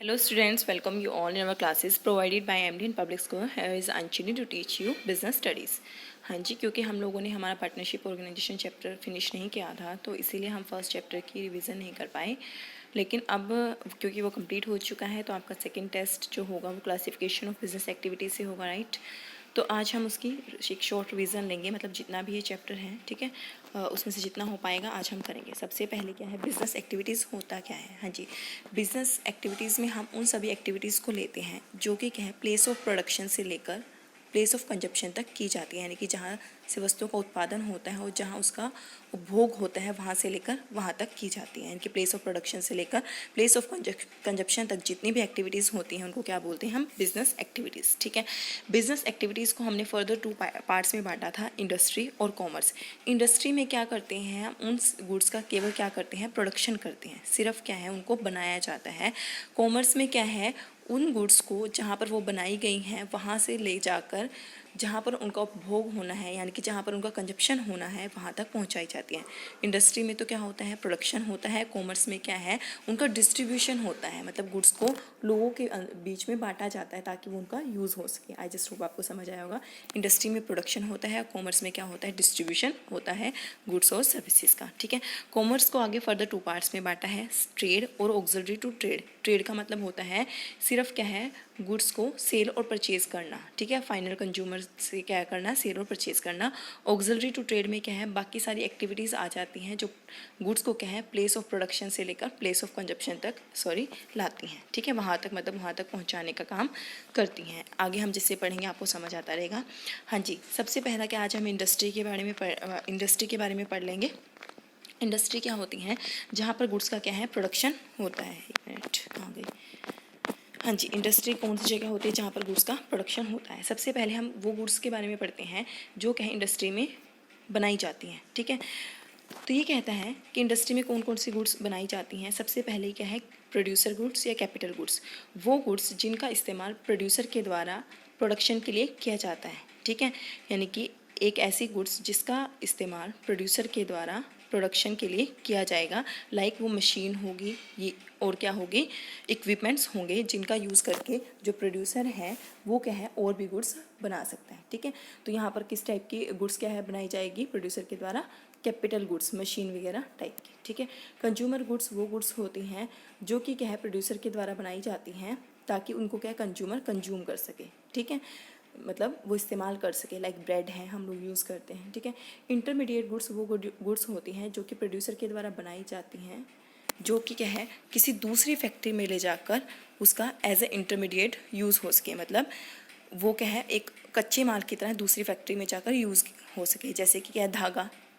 Hello students, welcome you all in our classes provided by MD in Public School. Here is Anchini to teach you business studies. हाँ जी, क्योंकि हम लोगों ने हमारा partnership organisation chapter finish नहीं किया था तो इसीलिए हम फर्स्ट चैप्टर की रिवीजन नहीं कर पाए। लेकिन अब क्योंकि वो कंप्लीट हो चुका है तो आपका सेकंड टेस्ट जो होगा वो क्लासिफिकेशन ऑफ बिजनेस एक्टिविटी से होगा, राइट। तो आज हम उसकी एक शॉर्ट रिवीजन लेंगे, मतलब जितना भी ये चैप्टर है, ठीक है, उसमें से जितना हो पाएगा आज हम करेंगे। सबसे पहले क्या है, बिजनेस एक्टिविटीज़ होता क्या है। हाँ जी, बिजनेस एक्टिविटीज़ में हम उन सभी एक्टिविटीज़ को लेते हैं जो कि क्या है, प्लेस ऑफ प्रोडक्शन से लेकर प्लेस ऑफ कंजप्शन तक की जाती है, यानी कि जहाँ से वस्तुओं का उत्पादन होता है और जहाँ उसका उपभोग होता है वहाँ से लेकर वहाँ तक की जाती है। यानी कि प्लेस ऑफ प्रोडक्शन से लेकर प्लेस ऑफ कंजप्शन तक जितनी भी एक्टिविटीज़ होती हैं उनको क्या बोलते हैं हम, बिजनेस एक्टिविटीज़, ठीक है। बिजनेस एक्टिविटीज़ को हमने फर्दर टू पार्ट्स में बांटा था, इंडस्ट्री और कॉमर्स। इंडस्ट्री में क्या करते हैं हम, उन गुड्स का केवल क्या करते हैं, प्रोडक्शन करते हैं, सिर्फ क्या है उनको बनाया जाता है। कॉमर्स में क्या है, उन गुड्स को जहाँ पर वो बनाई गई हैं वहाँ से ले जाकर जहाँ पर उनका उपभोग होना है, यानी कि जहाँ पर उनका कंजप्शन होना है वहाँ तक पहुँचाई जाती है। इंडस्ट्री में तो क्या होता है, प्रोडक्शन होता है। कॉमर्स में क्या है, उनका डिस्ट्रीब्यूशन होता है, मतलब गुड्स को लोगों के बीच में बांटा जाता है ताकि वो उनका यूज़ हो सके। आई जस्ट होप आपको समझ आया होगा। इंडस्ट्री में प्रोडक्शन होता है, कॉमर्स में क्या होता है, डिस्ट्रीब्यूशन होता है गुड्स और सर्विसेज का, ठीक है। कॉमर्स को आगे फर्दर टू पार्ट्स में बांटा है, ट्रेड और ऑक्सिलरी टू ट्रेड। ट्रेड का मतलब होता है सिर्फ क्या है, गुड्स को सेल और परचेज करना, ठीक है, फाइनल कंज्यूमर से क्या करना, सेल और परचेज करना। ऑक्सिलरी टू ट्रेड में क्या है, बाकी सारी एक्टिविटीज़ आ जाती हैं जो गुड्स को क्या है, प्लेस ऑफ प्रोडक्शन से लेकर प्लेस ऑफ कंजप्शन तक लाती हैं, ठीक है, वहाँ तक मतलब वहाँ तक पहुँचाने का काम करती हैं। आगे हम जिससे पढ़ेंगे आपको समझ आता रहेगा। हाँ जी, सबसे पहला क्या, आज हम इंडस्ट्री के बारे में पढ़ लेंगे। इंडस्ट्री क्या होती हैं, जहाँ पर गुड्स का क्या है, प्रोडक्शन होता है। एक मिनट, कहाँ गई। हाँ जी, इंडस्ट्री कौन सी जगह होती है जहाँ पर गुड्स का प्रोडक्शन होता है। सबसे पहले हम वो गुड्स के बारे में पढ़ते हैं जो क्या है इंडस्ट्री में बनाई जाती हैं, ठीक है। तो ये कहता है कि इंडस्ट्री में कौन कौन सी गुड्स बनाई जाती हैं। सबसे पहले क्या है, प्रोड्यूसर गुड्स या कैपिटल गुड्स, वो गुड्स जिनका इस्तेमाल प्रोड्यूसर के द्वारा प्रोडक्शन के लिए किया जाता है, ठीक है। यानी कि एक ऐसी गुड्स जिसका इस्तेमाल प्रोड्यूसर के द्वारा प्रोडक्शन के लिए किया जाएगा, लाइक वो मशीन होगी, ये और क्या होगी, इक्विपमेंट्स होंगे जिनका यूज़ करके जो प्रोड्यूसर है वो क्या है और भी गुड्स बना सकता है, ठीक है। तो यहाँ पर किस टाइप की गुड्स क्या है बनाई जाएगी प्रोड्यूसर के द्वारा, कैपिटल गुड्स, मशीन वगैरह टाइप की, ठीक है। कंज्यूमर गुड्स वो गुड्स होती हैं जो कि क्या है प्रोड्यूसर के द्वारा बनाई जाती हैं ताकि उनको क्या कंज्यूमर कंज्यूम कर सके, ठीक है, मतलब वो इस्तेमाल कर सके, लाइक ब्रेड है हम लोग यूज़ करते हैं, ठीक है। इंटरमीडिएट गुड्स वो गुड्स होती हैं जो कि प्रोड्यूसर के द्वारा बनाई जाती हैं, जो कि क्या है किसी दूसरी फैक्ट्री में ले जाकर उसका एज ए इंटरमीडिएट यूज़ हो सके, मतलब वो क्या है एक कच्चे माल की तरह दूसरी फैक्ट्री में जाकर यूज़ हो सके। जैसे कि क्या है,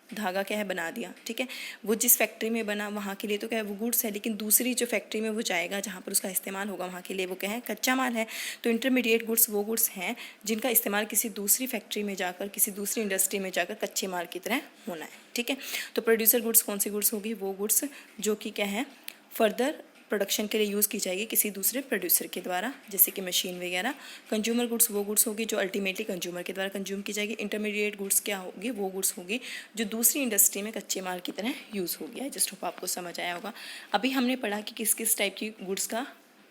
धागा क्या है बना दिया, ठीक है, वो जिस फैक्ट्री में बना वहाँ के लिए तो क्या है वो गुड्स है, लेकिन दूसरी जो फैक्ट्री में वो जाएगा जहाँ पर उसका इस्तेमाल होगा वहाँ के लिए वो क्या है, कच्चा माल है। तो इंटरमीडिएट गुड्स वो गुड्स हैं जिनका इस्तेमाल किसी दूसरी फैक्ट्री में जाकर, किसी दूसरी इंडस्ट्री में जाकर कच्चे माल की तरह होना है, ठीक है। तो प्रोड्यूसर गुड्स कौन सी गुड्स होगी, वो गुड्स जो कि क्या है फर्दर प्रोडक्शन के लिए यूज़ की जाएगी किसी दूसरे प्रोड्यूसर के द्वारा, जैसे कि मशीन वगैरह। कंज्यूमर गुड्स वो गुड्स होगी जो अल्टीमेटली कंज्यूमर के द्वारा कंज्यूम की जाएगी। इंटरमीडिएट गुड्स क्या होगी, वो गुड्स होगी जो दूसरी इंडस्ट्री में कच्चे माल की तरह यूज़ होगी। आई जस्ट होप आपको समझ आया होगा। अभी हमने पढ़ा कि किस किस टाइप की गुड्स का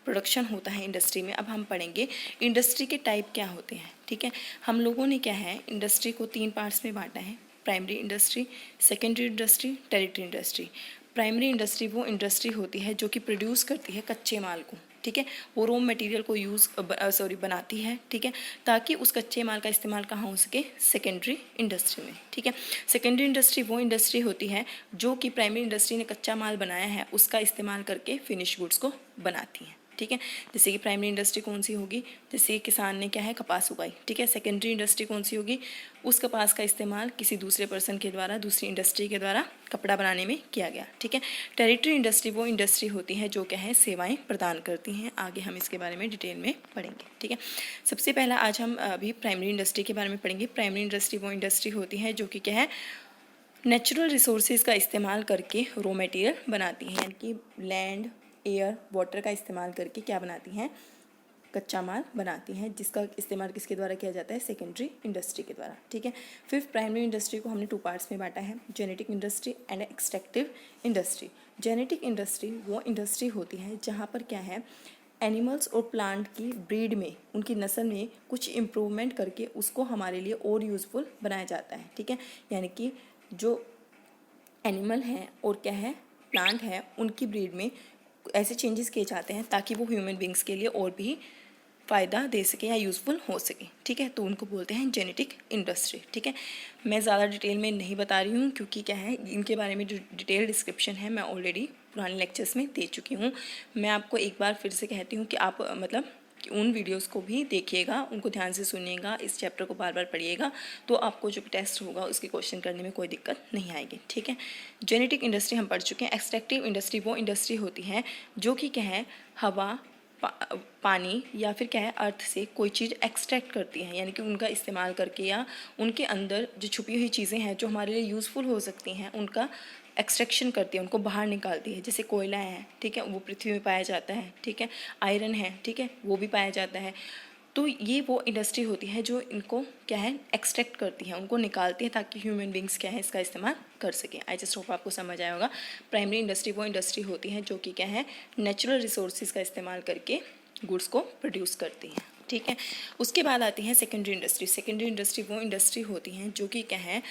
प्रोडक्शन होता है इंडस्ट्री में। अब हम पढ़ेंगे इंडस्ट्री के टाइप क्या होते हैं, ठीक है। हम लोगों ने क्या है इंडस्ट्री को 3 पार्ट्स में बांटा है, primary industry, secondary industry, territory industry. Primary industry वो इंडस्ट्री होती है जो कि प्रोड्यूस करती है कच्चे माल को, ठीक है, वो रॉ मटेरियल को बनाती है, ठीक है, ताकि उस कच्चे माल का इस्तेमाल कहाँ हो सके, सेकेंडरी इंडस्ट्री में, ठीक है। सेकेंडरी इंडस्ट्री वो इंडस्ट्री होती है जो कि प्राइमरी इंडस्ट्री ने कच्चा माल बनाया है उसका इस्तेमाल करके फिनिश गुड्स को बनाती है, ठीक है। जैसे कि प्राइमरी इंडस्ट्री कौन सी होगी, जैसे किसान ने क्या है कपास उगाई, ठीक है। सेकेंडरी इंडस्ट्री कौन सी होगी, उस कपास का इस्तेमाल किसी दूसरे पर्सन के द्वारा, दूसरी इंडस्ट्री के द्वारा कपड़ा बनाने में किया गया, ठीक है। टेरिटरी इंडस्ट्री वो इंडस्ट्री होती है जो क्या है सेवाएं प्रदान करती हैं। आगे हम इसके बारे में डिटेल में पढ़ेंगे, ठीक है। सबसे पहला आज हम अभी प्राइमरी इंडस्ट्री के बारे में पढ़ेंगे। प्राइमरी इंडस्ट्री वो इंडस्ट्री होती है जो कि क्या है नेचुरल रिसोर्सेज का इस्तेमाल करके रॉ मटेरियल बनाती हैं, यानी कि लैंड, एयर, वाटर का इस्तेमाल करके क्या बनाती हैं, कच्चा माल बनाती हैं, जिसका इस्तेमाल किसके द्वारा किया जाता है, सेकेंडरी इंडस्ट्री के द्वारा, ठीक है। फिर प्राइमरी इंडस्ट्री को हमने 2 पार्ट्स में बांटा है, genetic industry and extractive industry. Genetic industry वो इंडस्ट्री होती है जहाँ पर क्या है एनिमल्स और प्लांट की ब्रीड में, उनकी नस्ल में कुछ इम्प्रूवमेंट करके उसको हमारे लिए और यूज़फुल बनाया जाता है, ठीक है। यानी कि जो एनिमल हैं और क्या है प्लांट है, उनकी ब्रीड में ऐसे चेंजेस किए जाते हैं ताकि वो ह्यूमन बींग्स के लिए और भी फ़ायदा दे सके या यूज़फुल हो सके, ठीक है। तो उनको बोलते हैं जेनेटिक इंडस्ट्री, ठीक है। मैं ज़्यादा डिटेल में नहीं बता रही हूँ क्योंकि क्या है इनके बारे में जो डिटेल डिस्क्रिप्शन है मैं ऑलरेडी पुराने लेक्चर्स में दे चुकी हूँ। मैं आपको एक बार फिर से कहती हूँ कि आप मतलब कि उन वीडियोस को भी देखिएगा, उनको ध्यान से सुनिएगा, इस चैप्टर को बार बार पढ़िएगा, तो आपको जो टेस्ट होगा उसके क्वेश्चन करने में कोई दिक्कत नहीं आएगी, ठीक है। जेनेटिक इंडस्ट्री हम पढ़ चुके हैं। एक्सट्रैक्टिव इंडस्ट्री वो इंडस्ट्री होती है जो कि क्या है हवा, पानी या फिर क्या है अर्थ से कोई चीज़ एक्सट्रैक्ट करती है, यानी कि उनका इस्तेमाल करके या उनके अंदर जो छुपी हुई चीज़ें हैं जो हमारे लिए यूज़फुल हो सकती हैं उनका एक्सट्रैक्शन करती है, उनको बाहर निकालती है। जैसे कोयला है, ठीक है, वो पृथ्वी में पाया जाता है, ठीक है। आयरन है, ठीक है, वो भी पाया जाता है। तो ये वो इंडस्ट्री होती है जो इनको क्या है एक्सट्रैक्ट करती है, उनको निकालती है ताकि ह्यूमन बींग्स क्या है इसका इस्तेमाल कर सकें। आई जस्ट होप आपको समझ आया होगा। प्राइमरी इंडस्ट्री वो इंडस्ट्री होती है जो कि क्या है नेचुरल रिसोर्सेज का इस्तेमाल करके गुड्स को प्रोड्यूस करती है, ठीक है। उसके बाद आती है सेकेंडरी इंडस्ट्री। सेकेंडरी इंडस्ट्री वो इंडस्ट्री होती हैं जो कि क्या है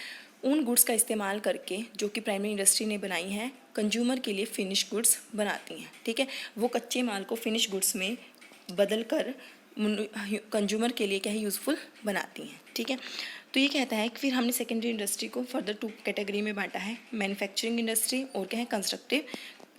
उन गुड्स का इस्तेमाल करके जो कि प्राइमरी इंडस्ट्री ने बनाई हैं कंज्यूमर के लिए फिनिश गुड्स बनाती हैं, ठीक है। वो कच्चे माल को फिनिश गुड्स में बदल कर कंज्यूमर के लिए क्या है यूज़फुल बनाती हैं, ठीक है। तो ये कहता है कि फिर हमने सेकेंडरी इंडस्ट्री को फर्दर 2 कैटेगरी में बांटा है, मैन्युफैक्चरिंग इंडस्ट्री और क्या है कंस्ट्रक्टिव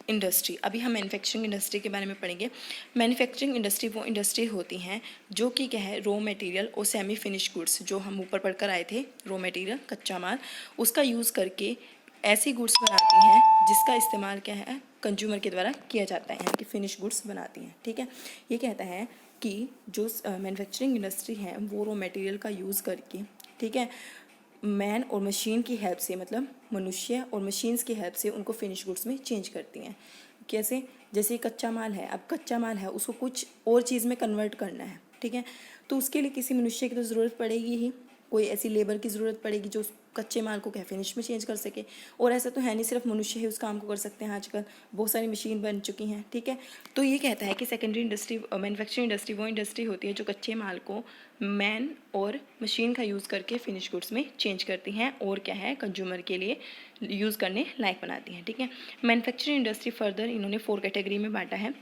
इंडस्ट्री। अभी हम मैन्युफैक्चरिंग इंडस्ट्री के बारे में पढ़ेंगे। मैन्युफैक्चरिंग इंडस्ट्री वो इंडस्ट्री होती हैं जो कि क्या है रॉ मटेरियल और सेमी फिनिश गुड्स, जो हम ऊपर पढ़कर आए थे, रॉ मटेरियल कच्चा माल, उसका यूज़ करके ऐसी गुड्स बनाती हैं जिसका इस्तेमाल क्या है कंज्यूमर के द्वारा किया जाता है, यानी कि फिनिश गुड्स बनाती हैं, ठीक है। ये कहता है कि जो मैन्युफैक्चरिंग इंडस्ट्री है वो रॉ मटेरियल का यूज़ करके, ठीक है, मैन और मशीन की हेल्प से, मतलब मनुष्य और मशीन्स की हेल्प से उनको फिनिश गुड्स में चेंज करती हैं। कैसे? जैसे कच्चा माल है, अब कच्चा माल है उसको कुछ और चीज़ में कन्वर्ट करना है, ठीक है, तो उसके लिए किसी मनुष्य की तो ज़रूरत पड़ेगी ही, कोई ऐसी लेबर की ज़रूरत पड़ेगी जो उस कच्चे माल को क्या फिनिश में चेंज कर सके। और ऐसा तो है नहीं सिर्फ मनुष्य ही उस काम को कर सकते हैं, आजकल बहुत सारी मशीन बन चुकी हैं, ठीक है। तो ये कहता है कि सेकेंडरी इंडस्ट्री मैन्युफैक्चरिंग इंडस्ट्री वो इंडस्ट्री होती है जो कच्चे माल को मैन और मशीन का यूज़ करके फिनिश गुड्स में चेंज करती हैं और क्या है कंज्यूमर के लिए यूज़ करने लायक बनाती हैं, ठीक है। मैन्युफैक्चरिंग इंडस्ट्री फर्दर इन्होंने 4 कैटेगरी में बांटा है।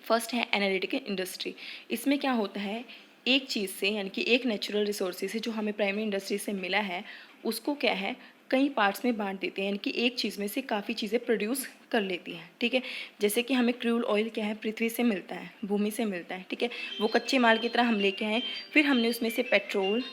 फर्स्ट है एनालिटिकल इंडस्ट्री। इसमें क्या होता है एक चीज़ से, यानी कि एक नेचुरल रिसोर्सेज से जो हमें प्राइमरी इंडस्ट्री से मिला है उसको क्या है कई पार्ट्स में बांट देते हैं, यानी कि एक चीज़ में से काफ़ी चीज़ें प्रोड्यूस कर लेती हैं, ठीक है। जैसे कि हमें क्रूड ऑयल क्या है पृथ्वी से मिलता है, भूमि से मिलता है, ठीक है, वो कच्चे माल की तरह हम लेके आए, फिर हमने उसमें से पेट्रोल,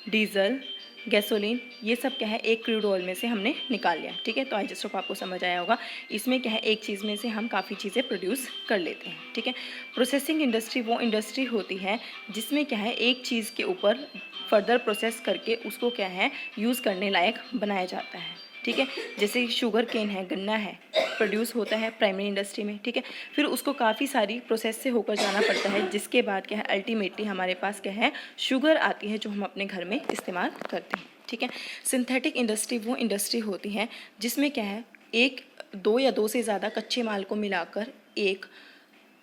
डीजल, गैसोलीन, ये सब क्या है एक क्रूड ऑयल में से हमने निकाल लिया, ठीक है। तो आई जस्ट होप आपको समझ आया होगा। इसमें क्या है एक चीज़ में से हम काफ़ी चीज़ें प्रोड्यूस कर लेते हैं, ठीक है। प्रोसेसिंग इंडस्ट्री वो इंडस्ट्री होती है जिसमें क्या है एक चीज़ के ऊपर फर्दर प्रोसेस करके उसको क्या है यूज़ करने लायक बनाया जाता है, ठीक है। जैसे शुगर केन है, गन्ना है, प्रोड्यूस होता है प्राइमरी इंडस्ट्री में, ठीक है। फिर उसको काफ़ी सारी प्रोसेस से होकर जाना पड़ता है जिसके बाद क्या है अल्टीमेटली हमारे पास क्या है शुगर आती है जो हम अपने घर में इस्तेमाल करते हैं, ठीक है। सिंथेटिक इंडस्ट्री वो इंडस्ट्री होती है जिसमें क्या है एक, दो या दो से ज़्यादा कच्चे माल को मिलाकर एक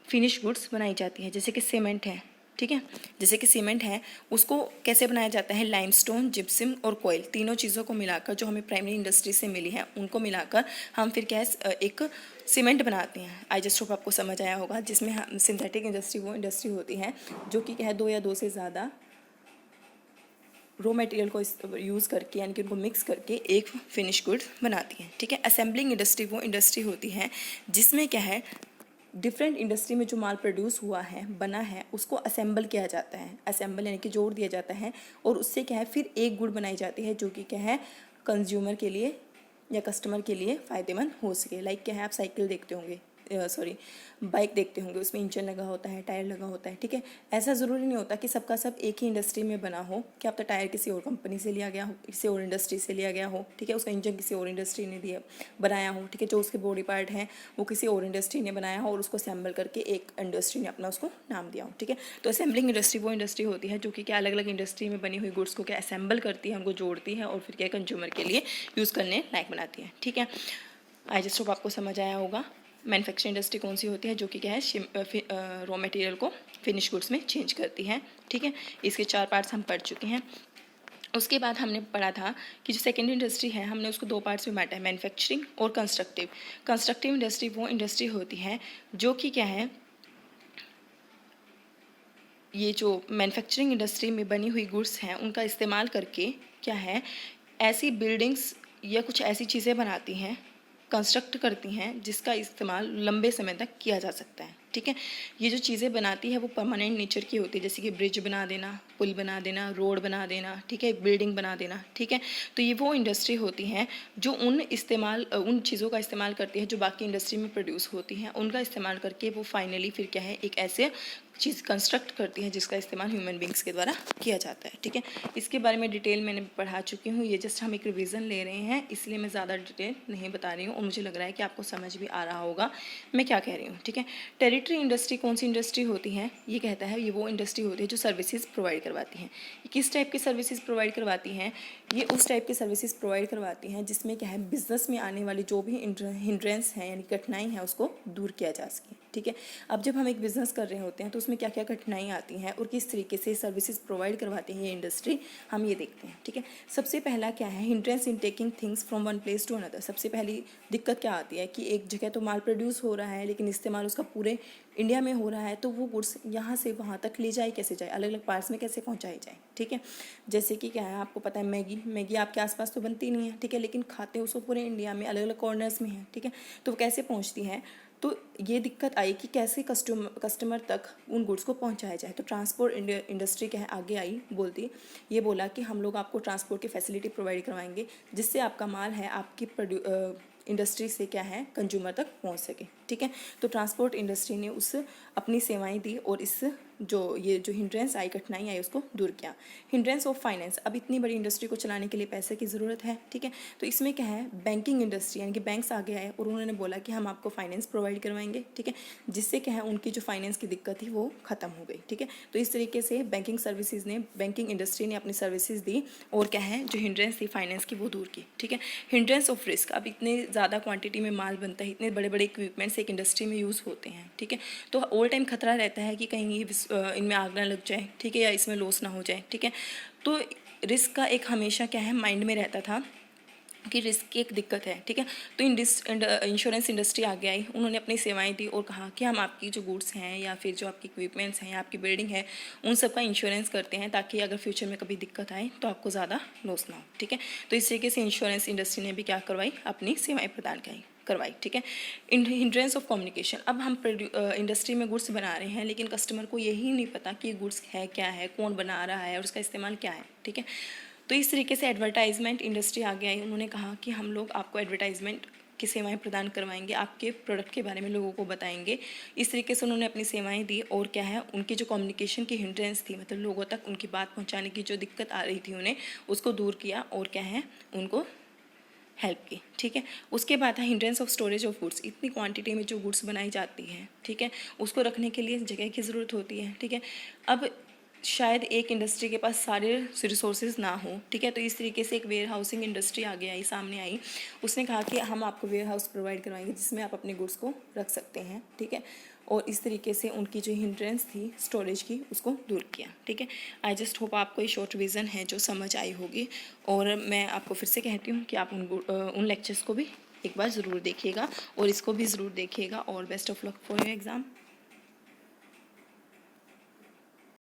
फिनिश गुड्स बनाई जाती है। जैसे कि सीमेंट है, ठीक है, जैसे कि सीमेंट है उसको कैसे बनाया जाता है लाइमस्टोन, जिप्सम और कोयल, तीनों चीज़ों को मिलाकर जो हमें प्राइमरी इंडस्ट्री से मिली है उनको मिलाकर हम फिर क्या है एक सीमेंट बनाते हैं। आई जस्ट होप आपको समझ आया होगा। जिसमें हम सिंथेटिक इंडस्ट्री वो इंडस्ट्री होती है जो कि क्या है 2 या 2 से ज़्यादा रॉ मटेरियल को यूज़ करके, यानी कि उनको मिक्स करके एक फिनिश गुड बनाती है, ठीक है। असेंबलिंग इंडस्ट्री वो इंडस्ट्री होती है जिसमें क्या है डिफरेंट इंडस्ट्री में जो माल प्रोड्यूस हुआ है, बना है, उसको असेंबल किया जाता है। असेंबल यानी कि जोड़ दिया जाता है और उससे क्या है फिर एक गुड़ बनाई जाती है जो कि क्या है कंज्यूमर के लिए या कस्टमर के लिए फ़ायदेमंद हो सके। लाइक क्या है आप साइकिल देखते होंगे, बाइक देखते होंगे, उसमें इंजन लगा होता है, टायर लगा होता है, ठीक है। ऐसा ज़रूरी नहीं होता कि सबका सब एक ही इंडस्ट्री में बना हो, कि आपका टायर किसी और कंपनी से लिया गया हो, किसी और इंडस्ट्री से लिया गया हो, ठीक है, उसका इंजन किसी और इंडस्ट्री ने दिया बनाया हो, ठीक है, जो उसके बॉडी पार्ट हैं वो किसी और इंडस्ट्री ने बनाया हो और उसको असेंबल करके एक इंडस्ट्री ने अपना उसको नाम दिया हो, ठीक है। तो असेंबलिंग इंडस्ट्री वो इंडस्ट्री होती है जो कि क्या अलग अलग इंडस्ट्री में बनी हुई गुड्स को क्या असेंबल करती है, उनको जोड़ती है और फिर क्या कंज्यूमर के लिए यूज़ करने लायक बनाती है, ठीक है। आई जस्ट होप आपको समझ आया होगा। मैन्युफैक्चरिंग इंडस्ट्री कौन सी होती है, जो कि क्या है रॉ मटेरियल को फिनिश गुड्स में चेंज करती है। ठीक है, इसके 4 पार्ट्स हम पढ़ चुके हैं। उसके बाद हमने पढ़ा था कि जो सेकेंडरी इंडस्ट्री है हमने उसको 2 पार्ट्स में बांटा है, मैन्युफैक्चरिंग और कंस्ट्रक्टिव। कंस्ट्रक्टिव इंडस्ट्री वो इंडस्ट्री होती है जो कि क्या है, ये जो मैन्युफैक्चरिंग इंडस्ट्री में बनी हुई गुड्स हैं उनका इस्तेमाल करके क्या है, ऐसी बिल्डिंग्स या कुछ ऐसी चीज़ें बनाती हैं, कंस्ट्रक्ट करती हैं जिसका इस्तेमाल लंबे समय तक किया जा सकता है। ठीक है, ये जो चीज़ें बनाती है वो परमानेंट नेचर की होती है, जैसे कि ब्रिज बना देना, पुल बना देना, रोड बना देना, ठीक है, बिल्डिंग बना देना। ठीक है, तो ये वो इंडस्ट्री होती हैं जो उन चीज़ों का इस्तेमाल करती है जो बाकी इंडस्ट्री में प्रोड्यूस होती हैं, उनका इस्तेमाल करके वो फाइनली फिर क्या है, एक ऐसे चीज़ कंस्ट्रक्ट करती है जिसका इस्तेमाल ह्यूमन बींग्स के द्वारा किया जाता है। ठीक है, इसके बारे में डिटेल मैंने पढ़ा चुकी हूँ, ये जस्ट हम एक रिवीजन ले रहे हैं, इसलिए मैं ज़्यादा डिटेल नहीं बता रही हूँ और मुझे लग रहा है कि आपको समझ भी आ रहा होगा मैं क्या कह रही हूँ। ठीक है, टेरिटरी इंडस्ट्री कौन सी इंडस्ट्री होती है, ये कहता है ये वो इंडस्ट्री होती है जो सर्विसेज प्रोवाइड करवाती हैं। ये किस टाइप की सर्विसेज प्रोवाइड करवाती हैं, ये उस टाइप की सर्विसेज प्रोवाइड करवाती हैं जिसमें क्या है, बिजनेस में आने वाली जो भी हिंड्रेंस है यानी कठिनाई है उसको दूर किया जा सके। ठीक है, अब जब हम एक बिज़नेस कर रहे होते हैं तो उसमें क्या क्या कठिनाई आती हैं और किस तरीके से सर्विसेज प्रोवाइड करवाती है ये इंडस्ट्री, हम ये देखते हैं। ठीक है, सबसे पहला क्या है, hindrance in taking things from one place to another. सबसे पहली दिक्कत क्या आती है कि एक जगह तो माल प्रोड्यूस हो रहा है लेकिन इस्तेमाल उसका पूरे इंडिया में हो रहा है, तो वो गुड्स यहाँ से वहाँ तक ले जाए कैसे जाए, अलग अलग पार्ट्स में कैसे पहुँचाई जाए। ठीक है, जैसे कि क्या है, आपको पता है मैगी आपके आसपास तो बनती नहीं है, ठीक है, लेकिन खाते उसको पूरे इंडिया में अलग अलग कॉर्नर्स में है। ठीक है, तो वो कैसे पहुँचती हैं, तो ये दिक्कत आई कि कैसे कस्टमर तक उन गुड्स को पहुंचाया जाए। तो ट्रांसपोर्ट इंडस्ट्री क्या है, आगे आई, ये बोला कि हम लोग आपको ट्रांसपोर्ट की फैसिलिटी प्रोवाइड करवाएंगे जिससे आपका माल है आपकी इंडस्ट्री से क्या है, कंज्यूमर तक पहुंच सके। ठीक है, तो ट्रांसपोर्ट इंडस्ट्री ने उस अपनी सेवाएं दी और इस ये जो हिंड्रेंस आई, कठिनाई आई, उसको दूर किया। हिंड्रेंस ऑफ फाइनेंस, अब इतनी बड़ी इंडस्ट्री को चलाने के लिए पैसे की ज़रूरत है। ठीक है, तो इसमें क्या है, बैंकिंग इंडस्ट्री यानी कि बैंक्स आगे आए और उन्होंने बोला कि हम आपको फाइनेंस प्रोवाइड करवाएंगे। ठीक है, जिससे क्या है, उनकी जो फाइनेंस की दिक्कत थी वो ख़त्म हो गई। ठीक है, तो इस तरीके से बैंकिंग इंडस्ट्री ने अपनी सर्विसेज दी और क्या है, जो हिंड्रेंस थी फाइनेंस की वो दूर की। ठीक है, हिंड्रेंस ऑफ रिस्क, अब इतने ज़्यादा क्वांटिटी में माल बनता है, इतने बड़े बड़े इक्विपमेंट्स एक इंडस्ट्री में यूज़ होते हैं। ठीक है, तो ऑल टाइम खतरा रहता है कि कहीं ये इनमें आग ना लग जाए, ठीक है, या इसमें लॉस ना हो जाए। ठीक है, तो रिस्क का एक हमेशा क्या है, माइंड में रहता था कि रिस्क की एक दिक्कत है। ठीक है, तो इंश्योरेंस इंडस्ट्री आगे आई, उन्होंने अपनी सेवाएं दी और कहा कि हम आपकी जो गुड्स हैं या फिर जो आपकी इक्विपमेंट्स हैं या आपकी बिल्डिंग है उन सब का इंश्योरेंस करते हैं ताकि अगर फ्यूचर में कभी दिक्कत आए तो आपको ज़्यादा लॉस ना हो। ठीक है, तो इस तरीके से इंश्योरेंस इंडस्ट्री ने भी क्या करवाई, अपनी सेवाएँ प्रदान करवाई। ठीक है, हिंड्रेंस ऑफ कम्युनिकेशन, अब हम इंडस्ट्री में गुड्स बना रहे हैं लेकिन कस्टमर को यही नहीं पता कि गुड्स है क्या है, कौन बना रहा है और उसका इस्तेमाल क्या है। ठीक है, तो इस तरीके से एडवर्टाइजमेंट इंडस्ट्री आगे आई, उन्होंने कहा कि हम लोग आपको एडवर्टाइजमेंट की सेवाएं प्रदान करवाएंगे, आपके प्रोडक्ट के बारे में लोगों को बताएंगे। इस तरीके से उन्होंने अपनी सेवाएं दी और क्या है, उनकी जो कम्युनिकेशन की हिंड्रेंस थी, मतलब लोगों तक उनकी बात पहुंचाने की जो दिक्कत आ रही थी उन्हें, उसको दूर किया और क्या है, उनको हेल्प की। ठीक है, उसके बाद है hindrance of storage of goods, इतनी क्वांटिटी में जो गुड्स बनाई जाती है, ठीक है, उसको रखने के लिए जगह की ज़रूरत होती है। ठीक है, अब शायद एक इंडस्ट्री के पास सारे रिसोर्सेज ना हो। ठीक है, तो इस तरीके से एक वेयर हाउसिंग इंडस्ट्री आगे आई, सामने आई, उसने कहा कि हम आपको वेयर हाउस प्रोवाइड करवाएंगे जिसमें आप अपने गुड्स को रख सकते हैं। ठीक है, और इस तरीके से उनकी जो हिंड्रेंस थी स्टोरेज की उसको दूर किया। ठीक है, आई जस्ट होप आपको ये शॉर्ट रिवीजन है जो समझ आई होगी और मैं आपको फिर से कहती हूँ कि आप उन लेक्चर्स को भी एक बार ज़रूर देखिएगा और इसको भी ज़रूर देखिएगा और best of luck for your exam.